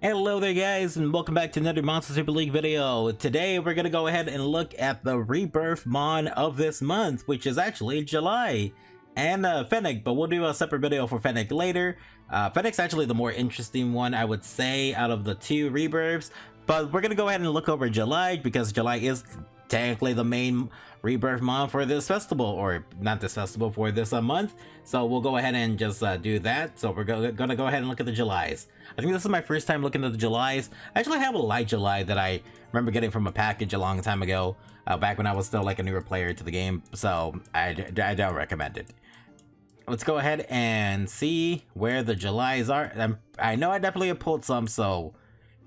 Hello there guys, and welcome back to another Monster Super League video. Today we're gonna go ahead and look at the rebirth mon of this month, which is actually Jellai and Fennec, but we'll do a separate video for Fennec later. Fennec's actually the more interesting one, I would say, out of the two rebirths, but we're gonna go ahead and look over Jellai because Jellai is technically the main rebirth mon for this festival, or not this festival, for this month. So we'll go ahead and just do that. So we're gonna go ahead and look at the Jellais. I think this is my first time looking at the Jellais. I actually have a light Jellai that I remember getting from a package a long time ago, back when I was still like a newer player to the game, so I don't recommend it. Let's go ahead and see where the Jellais are. I know I definitely have pulled some, so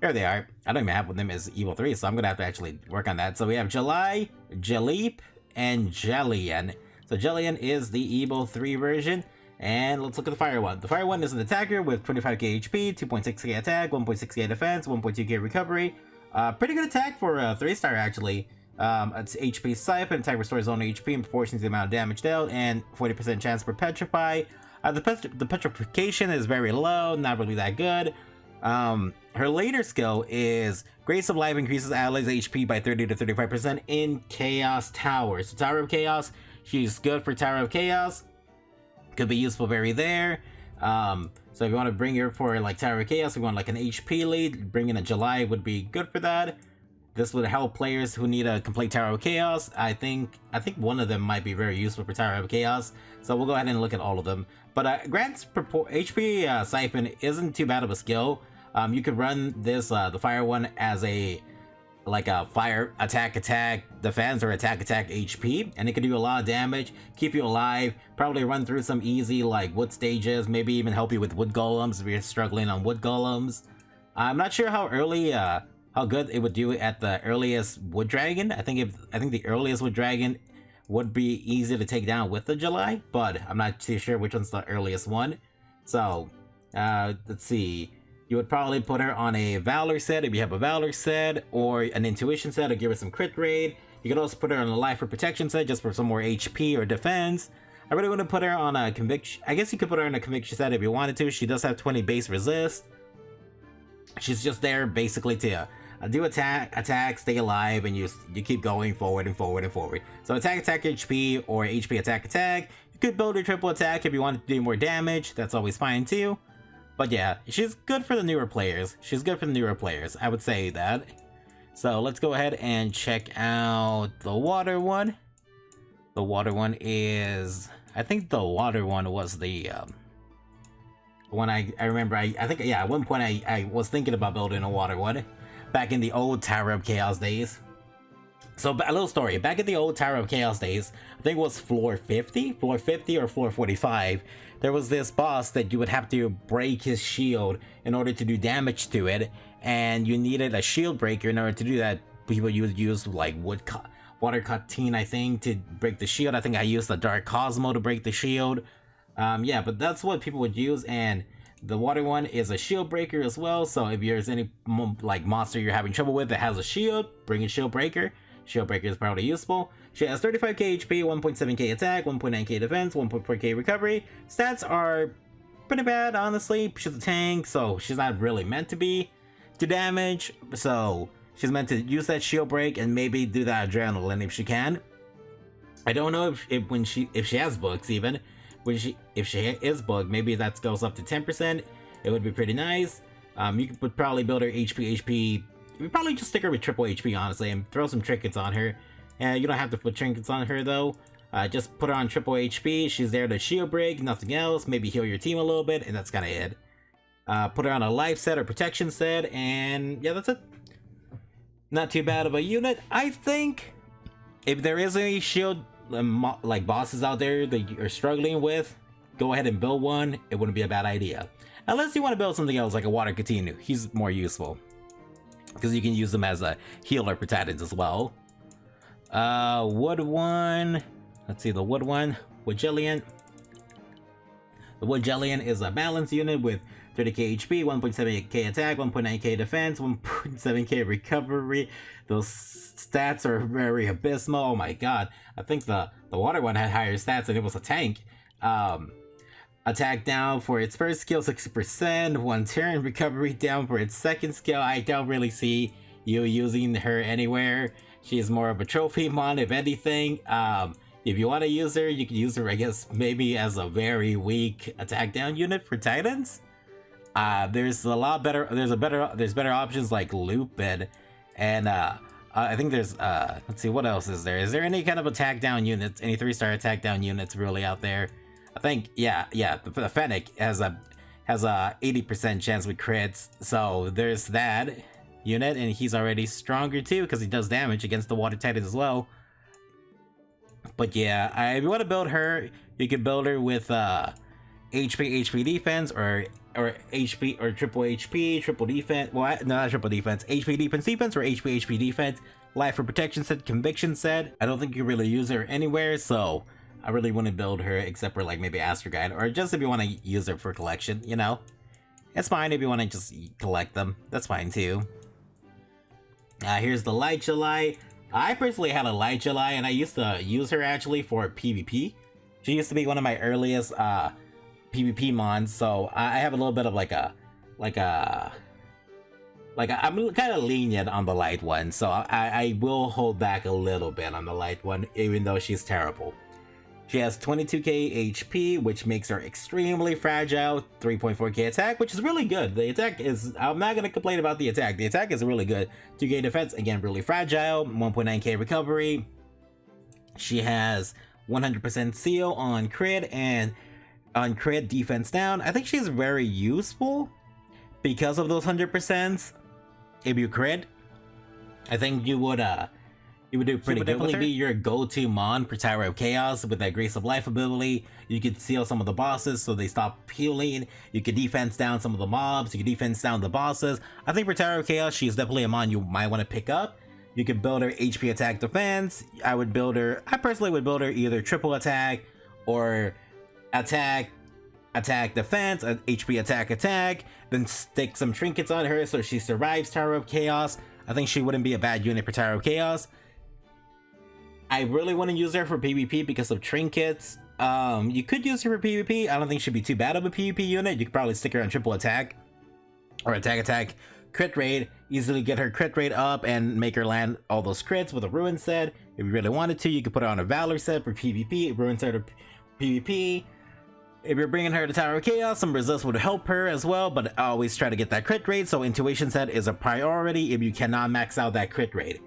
here they are. I don't even have them as Evil 3, so I'm gonna have to actually work on that. So we have Jellai, Jelleep, and Jellian. So Jellian is the Evil 3 version. And let's look at the Fire one. The Fire one is an attacker with 25k HP, 2.6k attack, 1.6k defense, 1.2k recovery. Pretty good attack for a 3-star actually. It's HP Siphon, attack restores own HP in proportion to the amount of damage dealt, and 40% chance for Petrify. The Petrification is very low, not really that good. Her later skill is Grace of Life increases allies HP by 30 to 35% in Chaos Tower. So Tower of Chaos, she's good for Tower of Chaos. Could be useful very there. So if you want to bring her for like Tower of Chaos, if you want like an HP lead, bringing a Jellai would be good for that. This would help players who need a complete Tower of Chaos. I think one of them might be very useful for Tower of Chaos. So we'll go ahead and look at all of them. But Grant's HP Siphon isn't too bad of a skill. You could run this the Fire one as a fire attack defense or attack HP, and it can do a lot of damage, keep you alive, probably run through some easy like wood stages, maybe even help you with wood golems if you're struggling on wood golems. I'm not sure how early how good it would do at the earliest wood dragon. I think the earliest wood dragon would be easy to take down with the Jellai, but I'm not too sure which one's the earliest one. So let's see. You would probably put her on a Valor set if you have a Valor set, or an Intuition set to give her some crit rate. You could also put her on a Life or Protection set just for some more HP or defense. I really want to put her on a Conviction. I guess you could put her on a Conviction set if you wanted to. She does have 20 base resist. She's just there basically to do attack, stay alive, and you keep going forward and forward and forward. So attack HP or HP attack. You could build her triple attack if you wanted to do more damage. That's always fine too. But yeah, she's good for the newer players. I would say that. So let's go ahead and check out the water one. The water one is... I think the water one was the one I remember. I think, yeah, at one point I was thinking about building a water one back in the old Tower of Chaos days. So a little story. Back in the old Tower of Chaos days, I think it was floor 50 or floor 45, there was this boss that you would have to break his shield in order to do damage to it, and you needed a shield breaker in order to do that. People would use like water cutting, I think, to break the shield. I think I used the Dark Cosmo to break the shield. Yeah, but that's what people would use, and the water one is a shield breaker as well. So if there's any like monster you're having trouble with that has a shield, bring a shield breaker. Shield breaker is probably useful. She has 35k HP, 1.7k attack, 1.9k defense, 1.4k recovery. Stats are pretty bad, honestly. She's a tank, so she's not really meant to be do damage. So she's meant to use that shield break and maybe do that adrenaline if she can. I don't know if she has books even. If she is bugged, maybe that goes up to 10%. It would be pretty nice. You could probably build her HP. We probably just stick her with triple HP, honestly, and throw some trinkets on her. You don't have to put trinkets on her though. Just put her on triple HP. She's there to shield break, nothing else. Maybe heal your team a little bit, and that's kind of it. Put her on a life set or protection set, and yeah, that's it. Not too bad of a unit. I think if there is any shield like bosses out there that you're struggling with, go ahead and build one. It wouldn't be a bad idea. Unless you want to build something else like a Water Katinu. He's more useful, because you can use them as a healer for Titans as well. Wood one. Let's see, the wood one. Wood Jellian. The Wood Jellian is a balanced unit with 30k HP, 1.7k attack, 1.9k defense, 1.7k recovery. Those stats are very abysmal. Oh my god. I think the water one had higher stats and it was a tank. attack down for its first skill 60%, 1 turn recovery down for its second skill. I don't really see you using her anywhere. She's more of a trophy mon if anything. If you want to use her, you can use her, I guess, maybe as a very weak attack down unit for Titans. There's a lot better. There's better options like Loop and I think there's let's see, what else is there? Is there any kind of attack down units? Any 3-star attack down units really out there? I think yeah. The Fennec has a 80% chance with crits, so there's that unit, and he's already stronger too because he does damage against the water titans as well. But yeah, if you want to build her, you can build her with HP defense or HP or triple defense. Well, no, not triple defense. HP defense or HP defense. Life for protection set, conviction set. I don't think you really use her anywhere, so I really wouldn't build her except for like maybe Astro Guide, or just if you want to use her for collection, you know. It's fine if you want to just collect them. That's fine too. Here's the Light Jellai. I personally had a Light Jellai, and I used to use her actually for PvP. She used to be one of my earliest PvP mons, so I have a little bit of I'm kind of lenient on the light one, so I will hold back a little bit on the light one, even though she's terrible. She has 22k HP, which makes her extremely fragile, 3.4k attack, which is really good. The attack is, I'm not going to complain about the attack. The attack is really good. 2k defense, again, really fragile, 1.9k recovery. She has 100% seal on crit and on crit defense down. I think she's very useful because of those 100%. If you crit, I think you would do pretty good. Definitely be your go-to mon for Tower of Chaos with that Grace of Life ability. You could seal some of the bosses so they stop healing. You could defense down some of the mobs. You could defense down the bosses. I think for Tower of Chaos, she's definitely a mon you might want to pick up. You could build her HP attack defense. I personally would build her either triple attack or attack defense, HP attack, then stick some trinkets on her so she survives Tower of Chaos. I think she wouldn't be a bad unit for Tower of Chaos. I really want to use her for PvP because of trinkets. You could use her for PvP. I don't think she'd be too bad of a PvP unit. You could probably stick her on triple attack or attack crit rate, easily get her crit rate up and make her land all those crits with a ruin set. If you really wanted to, you could put her on a Valor set for PvP, ruin set or PvP. If you're bringing her to Tower of Chaos, some resist would help her as well, but always try to get that crit rate, so intuition set is a priority if you cannot max out that crit rate.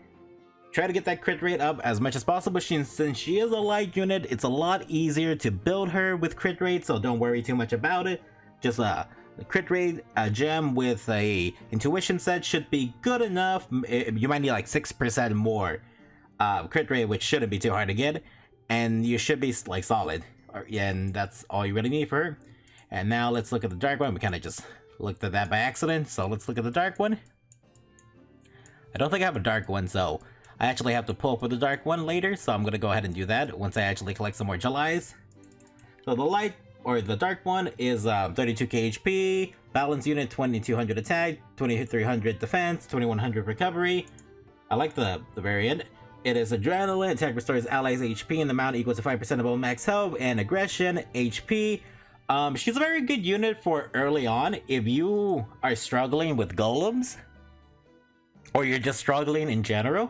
Try to get that crit rate up as much as possible. Since she is a light unit, it's a lot easier to build her with crit rate, so don't worry too much about it. Just the crit rate gem with a intuition set should be good enough. You might need like 6% more crit rate, which shouldn't be too hard to get, and you should be like solid. And that's all you really need for her. And now let's look at the dark one. We kind of just looked at that by accident, so let's look at the dark one. I don't think I have a dark one, so I actually have to pull for the dark one later, so I'm gonna go ahead and do that once I actually collect some more Jellais. So the light or the dark one is 32k HP, balance unit, 2200 attack, 2300 defense, 2100 recovery. I like the variant. It is adrenaline, attack restores allies HP in the amount equal to 5% above max health, and aggression, HP. She's a very good unit for early on if you are struggling with golems, or you're just struggling in general,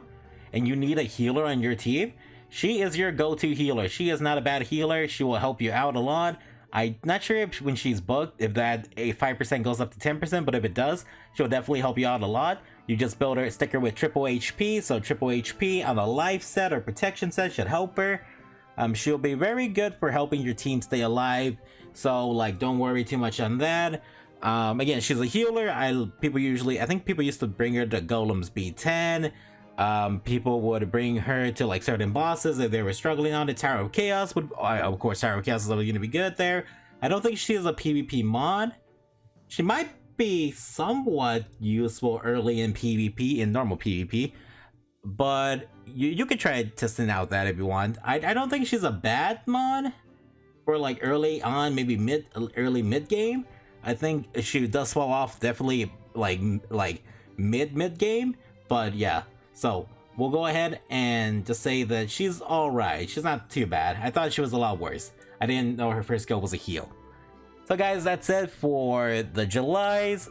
and you need a healer on your team. She is your go-to healer. She is not a bad healer. She will help you out a lot. I'm not sure if when she's booked, if that a 5% goes up to 10%, but if it does, she'll definitely help you out a lot. You just build her, stick her with triple HP, so triple HP on a life set or protection set should help her. She'll be very good for helping your team stay alive, so like don't worry too much on that. Again, she's a healer. I think people used to bring her to Golems B10. People would bring her to like certain bosses if they were struggling on it. Tower of Chaos would, of course, Tower of Chaos is always going to be good there. I don't think she is a PvP mod. She might be somewhat useful early in PvP, in normal PvP, but you could try testing out that if you want. I don't think she's a bad mod for like early on, maybe early mid game. I think she does fall off definitely like mid game, but yeah. So we'll go ahead and just say that she's alright. She's not too bad. I thought she was a lot worse. I didn't know her first skill was a heal. So guys, that's it for the Jellais.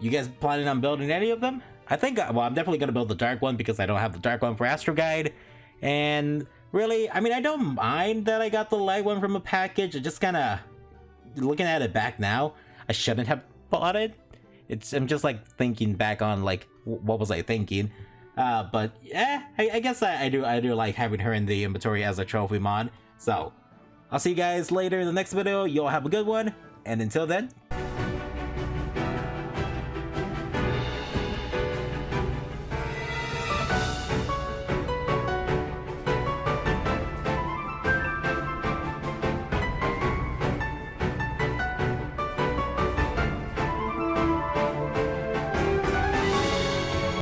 You guys planning on building any of them? I think, well, I'm definitely gonna build the dark one because I don't have the dark one for Astro Guide. And really, I mean, I don't mind that I got the light one from a package. I just kind of, looking at it back now, I shouldn't have bought it. I'm just like thinking back on like, what was I thinking? But yeah, I guess I do like having her in the inventory as a trophy mod. So I'll see you guys later in the next video. Y'all have a good one, and until then,